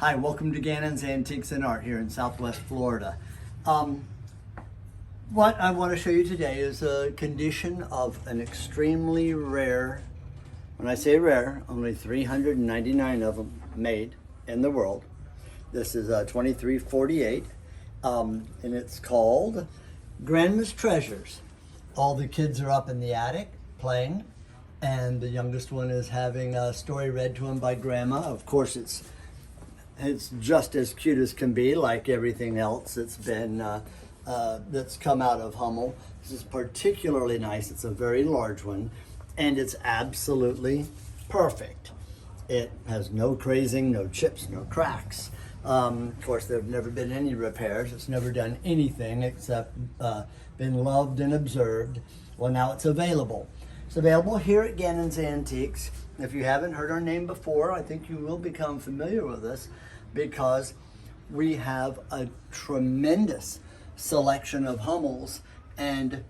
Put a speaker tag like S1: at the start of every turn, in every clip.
S1: Hi, welcome to Gannon's Antiques and Art here in Southwest Florida. What I want to show you today is a condition of an extremely rare, when I say rare, only 399 of them made in the world. This is a 2348, and it's called Grandma's Treasures. All the kids are up in the attic playing, and the youngest one is having a story read to him by Grandma. Of course, it's just as cute as can be, like everything else that's been that's come out of Hummel. This is particularly nice. It's a very large one, and it's absolutely perfect. It has no crazing, no chips, no cracks. Of course, there have never been any repairs. It's never done anything except been loved and observed. Well, now it's available. It's available here at Gannon's Antiques. If you haven't heard our name before, I think you will become familiar with us because we have a tremendous selection of Hummels and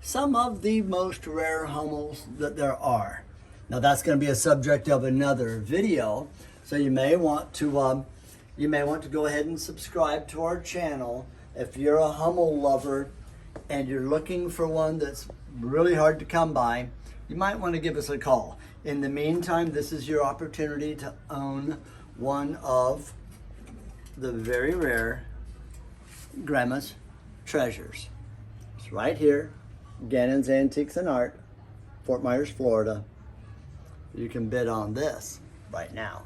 S1: some of the most rare Hummels that there are. Now that's going to be a subject of another video, so you may want to go ahead and subscribe to our channel if you're a Hummel lover and you're looking for one that's really hard to come by. You might want to give us a call. In the meantime, this is your opportunity to own one of the very rare Grandma's Treasures. It's right here, Gannon's Antiques and Art, Fort Myers, Florida. You can bid on this right now.